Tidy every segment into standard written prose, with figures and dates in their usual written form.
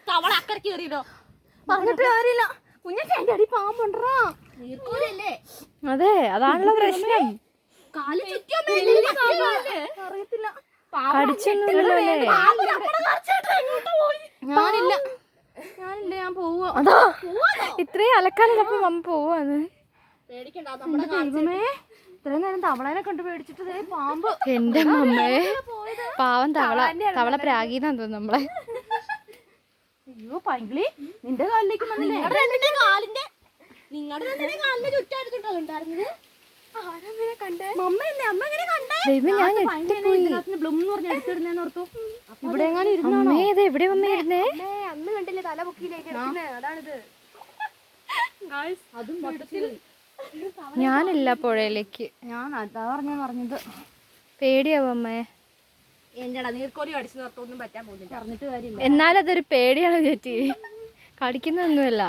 തവള അക്കരക്ക് കയറിയല്ലോ. പറഞ്ഞിട്ട് കാര്യമില്ല. കുഞ്ഞൊക്കെ എന്റെ അടി പാമ്പുണ്ടോ? അതെ, അതാണല്ലോ പ്രശ്നം. കാല് അറിയത്തില്ല. കടിച്ചൊന്നുമില്ലല്ലോ അല്ലേ? ഞാനില്ല, ഞാൻ പോവാ. അതാ ഇത്രയും അലക്കാനില്ലപ്പോ മമ്മ പോവാന്ന്. പേടിക്കണ്ട, ദൈവമേ, ഇത്രയും നേരം തവളേനെ കണ്ടു പേടിച്ചിട്ട് പാമ്പ്. എന്റെ മമ്മേ, പാവം തവള പ്രാഗീന്നാന്ന് തോന്നുന്നു നമ്മളെ. അയ്യോ പൈങ്കിളി, നിന്റെ കാലിലേക്ക് വന്നില്ലേ? നിങ്ങളുടെ കാലിന്റെ ചുറ്റായിരുന്നുണ്ടോ ഉണ്ടായിരുന്നത്? ദൈവം ഞാൻ ഞെട്ടിപ്പോയി. ഇവിടെ അമ്മേ, ഇത് എവിടെ മമ്മ ഇരുന്നേ? അന്ന് കണ്ടില്ലേ തല പൊക്കിയിലേക്ക് അതാണിത്. അതും മൊത്തത്തിൽ ഞാനില്ല പുഴയിലേക്ക്. ഞാൻ അതാ പറഞ്ഞത്. പേടിയാവും അമ്മേ. എന്റെടാ നീർക്കോലി അടിച്ചു നിർക്കൊന്നും പറ്റാൻ പോകുന്നില്ല. പറഞ്ഞിട്ട് കാര്യമില്ല. എന്നാലും അതൊരു പേടിയാണ് ചേച്ചി, കടിക്കുന്നൊന്നുമല്ല.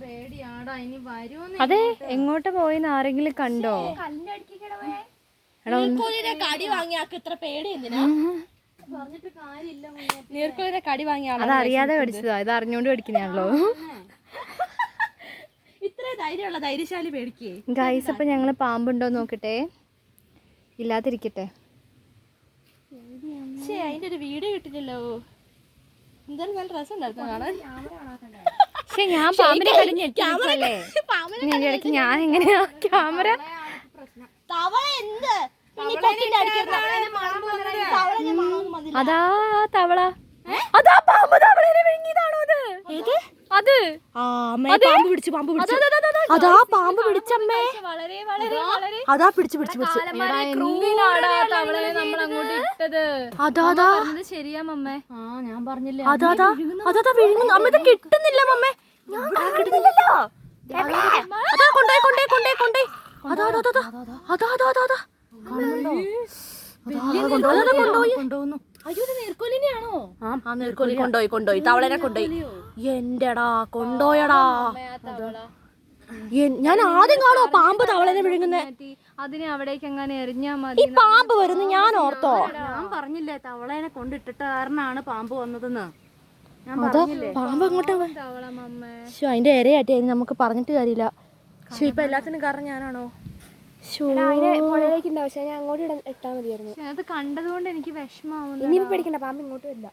പേടിയാടാ, ഇനി വരുമെന്ന്. അതെ, എങ്ങോട്ട് പോയിന്ന് ആരെങ്കിലും കണ്ടോ? നീർക്കോലിയുടെ കടി വാങ്ങിയ ആൾക്ക് ഇത്ര പേടി എന്തിനാ? പറഞ്ഞിട്ട് കാര്യമില്ല. നീർക്കോലിയുടെ കടി വാങ്ങിയ ആളാ അതറിയാതെ കടിച്ചതാ, ഇത് അറിഞ്ഞോണ്ട് കടിക്കുന്നതാണല്ലോ. ഇത്ര ധൈര്യമുള്ള ധൈര്യശാലി പേടിക്കേ. ഗൈസ്, അപ്പൊ ഞങ്ങള് പാമ്പുണ്ടോ നോക്കട്ടെ. ഇല്ലാതിരിക്കട്ടെ. അതിന്റെ ഒരു വീഡിയോ കിട്ടില്ലല്ലോ. എന്തായാലും നല്ല രസം ഉണ്ടായിരുന്നു കാണാൻ. പക്ഷെ ഞാൻ പാമ്പിനെ കടിഞ്ഞെത്തില്ലേ, ഇതിന്റെ ഇടയ്ക്ക് ഞാൻ എങ്ങനെയാ ക്യാമറ? തവള എന്ത് അതാ തവള, അതാ പാമ്പ് തവളേനെ വിഴുങ്ങിയതാണോ അത്? അത് പാമ്പ് പിടിച്ചു അതാ പാമ്പ് പിടിച്ചമ്മേ. അതാ പിടിച്ചു തവളയെ നമ്മൾ അങ്ങോട്ട് ഇട്ടത്. അതാ ശരിയാ മമ്മേ. ഞാൻ പറഞ്ഞില്ലേ, അതാ വിഴുങ്ങുന്നു. അമ്മ ഇത് കിട്ടുന്നില്ല മമ്മേ. കിട്ടുന്നില്ലല്ലോ. അതാ കൊണ്ടോയി അതാ കൊണ്ടുപോകുന്നു. അയ്യോ, നീർക്കോലിനെയാണോ? ആ നീർക്കോലി കൊണ്ടോയി തവളനെ കൊണ്ടോയി. എന്റെടാ കൊണ്ടോയടാ. ഞാൻ ആദ്യം കാണോ പാമ്പ് തവളനെ വിഴുങ്ങുന്നേ. അതിനെ അവിടേക്ക് എങ്ങനെ എറിഞ്ഞാ മതി. ഈ പാമ്പ് വരുന്നു ഞാൻ ഓർത്തോ? ഞാൻ പറഞ്ഞില്ലേ തവളേനെ കൊണ്ടിട്ടിട്ട് കാരണമാണ് പാമ്പ് വന്നതെന്ന്. പാമ്പ് അങ്ങോട്ട് തവള മമ്മേ. അതിന്റെ ഇരയാട്ടി നമുക്ക് പറഞ്ഞിട്ട് കാര്യമില്ല. ഇപ്പൊ എല്ലാത്തിനും കാരണം ഞാനാണോ? പുഴയിലേക്കുണ്ടാവും, പക്ഷെ ഞാൻ അങ്ങോട്ട് ഇട്ടാൽ മതിയായിരുന്നു. അത് കണ്ടതുകൊണ്ട് എനിക്ക് വിഷമാവുന്നു. ഇനി പേടിക്കണ്ട, പാമ്പ് ഇങ്ങോട്ട് വരില്ല.